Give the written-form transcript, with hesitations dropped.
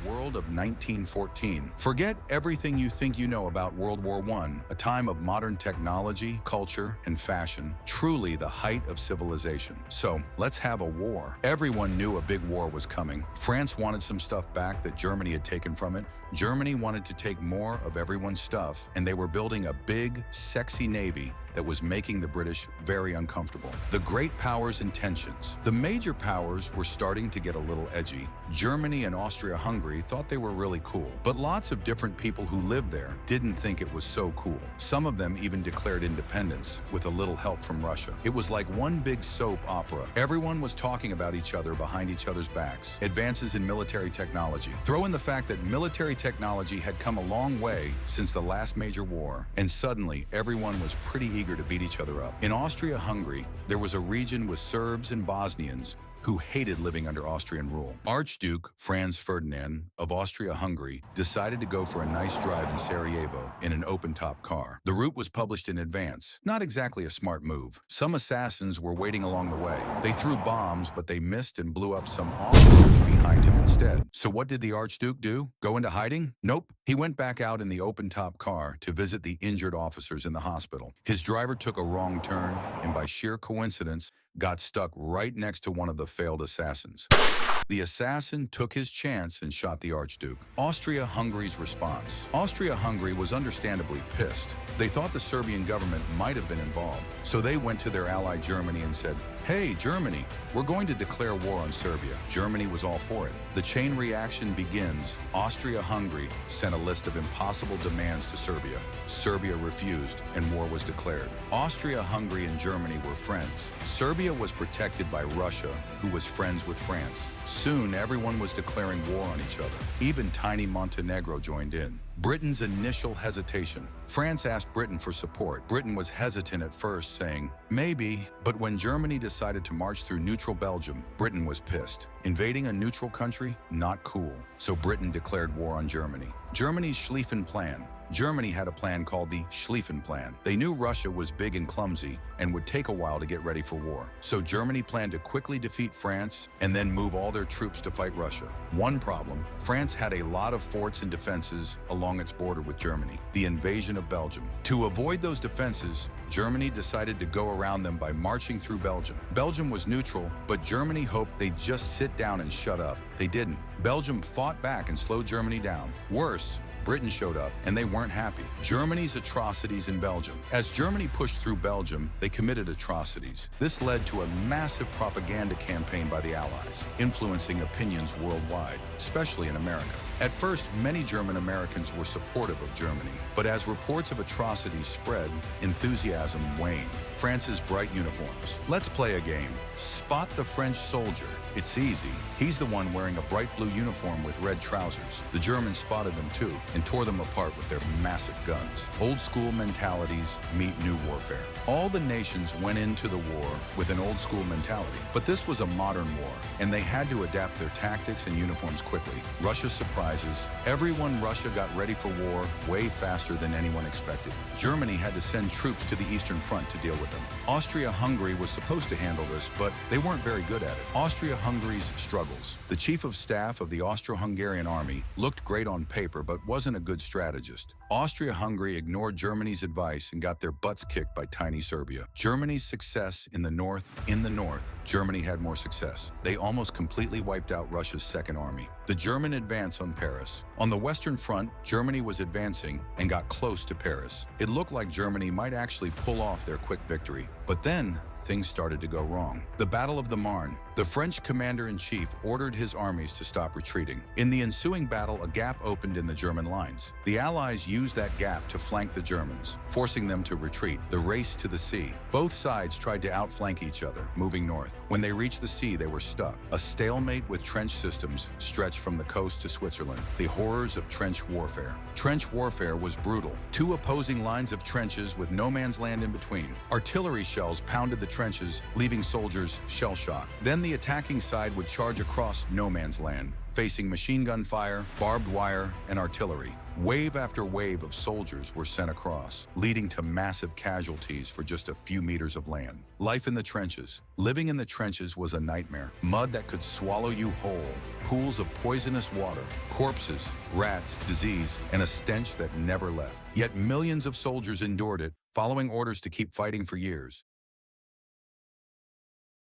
world of 1914. Forget everything you think you know about World War I, a time of modern technology, culture, and fashion, truly the height of civilization. So, let's have a war. Everyone knew a big war was coming. France wanted some stuff back that Germany had taken from it. Germany wanted to take more of everyone's stuff, and they were building a big, sexy navy that was making the British very uncomfortable. The great powers and tensions. The major powers were starting to get a little edgy. Germany and Austria-Hungary thought they were really cool, but lots of different people who lived there didn't think it was so cool. Some of them even declared independence with a little help from Russia. It was like one big soap opera. Everyone was talking about each other behind each other's backs. Advances in military technology. Throw in the fact that military technology had come a long way since the last major war, and suddenly everyone was pretty eager to beat each other up. In Austria-Hungary, there was a region with Serbs and Bosnians who hated living under Austrian rule. Archduke Franz Ferdinand of Austria-Hungary decided to go for a nice drive in Sarajevo in an open-top car. The route was published in advance. Not exactly a smart move. Some assassins were waiting along the way. They threw bombs, but they missed and blew up some officers behind him instead. So what did the Archduke do? Go into hiding? Nope. He went back out in the open-top car to visit the injured officers in the hospital. His driver took a wrong turn, and by sheer coincidence, got stuck right next to one of the failed assassins. The assassin took his chance and shot the Archduke. Austria-Hungary's response. Austria-Hungary was understandably pissed. They thought the Serbian government might have been involved. So they went to their ally Germany and said, "Hey, Germany, we're going to declare war on Serbia." Germany was all for it. The chain reaction begins. Austria-Hungary sent a list of impossible demands to Serbia. Serbia refused, and war was declared. Austria-Hungary and Germany were friends. Serbia was protected by Russia, who was friends with France. Soon, everyone was declaring war on each other. Even tiny Montenegro joined in. Britain's initial hesitation. France asked Britain for support. Britain was hesitant at first, saying, maybe, but when Germany decided to march through neutral Belgium, Britain was pissed. Invading a neutral country? Not cool. So Britain declared war on Germany. Germany's Schlieffen Plan. Germany had a plan called the Schlieffen Plan. They knew Russia was big and clumsy and would take a while to get ready for war. So Germany planned to quickly defeat France and then move all their troops to fight Russia. One problem, France had a lot of forts and defenses along its border with Germany, the invasion of Belgium. To avoid those defenses, Germany decided to go around them by marching through Belgium. Belgium was neutral, but Germany hoped they'd just sit down and shut up. They didn't. Belgium fought back and slowed Germany down. Worse, Britain showed up, and they weren't happy. Germany's atrocities in Belgium. As Germany pushed through Belgium, they committed atrocities. This led to a massive propaganda campaign by the Allies, influencing opinions worldwide, especially in America. At first, many German Americans were supportive of Germany, but as reports of atrocities spread, enthusiasm waned. France's bright uniforms. Let's play a game. Spot the French soldier. It's easy. He's the one wearing a bright blue uniform with red trousers. The Germans spotted them too and tore them apart with their massive guns. Old school mentalities meet new warfare. All the nations went into the war with an old school mentality, but this was a modern war, and they had to adapt their tactics and uniforms quickly. Russia's surprises. Russia got ready for war way faster than anyone expected. Germany had to send troops to the Eastern Front to deal with them. Austria-Hungary was supposed to handle this, but they weren't very good at it. Austria-Hungary's struggles. The chief of staff of the Austro-Hungarian army looked great on paper, but wasn't a good strategist. Austria-Hungary ignored Germany's advice and got their butts kicked by tiny Serbia. Germany's success in the north, Germany had more success. They almost completely wiped out Russia's second army. The German advance on Paris. On the Western Front, Germany was advancing and got close to Paris. It looked like Germany might actually pull off their quick victory. But then, things started to go wrong. The Battle of the Marne. The French commander-in-chief ordered his armies to stop retreating. In the ensuing battle, a gap opened in the German lines. The Allies used that gap to flank the Germans, forcing them to retreat. The race to the sea. Both sides tried to outflank each other, moving north. When they reached the sea, they were stuck. A stalemate with trench systems stretched from the coast to Switzerland. The horrors of trench warfare. Trench warfare was brutal. Two opposing lines of trenches with no man's land in between. Artillery shells pounded the trenches, leaving soldiers shell-shocked. Then the attacking side would charge across no man's land, facing machine gun fire, barbed wire, and artillery. Wave after wave of soldiers were sent across, leading to massive casualties for just a few meters of land. Life in the trenches. Living in the trenches was a nightmare. Mud that could swallow you whole, pools of poisonous water, corpses, rats, disease, and a stench that never left. Yet millions of soldiers endured it, following orders to keep fighting for years.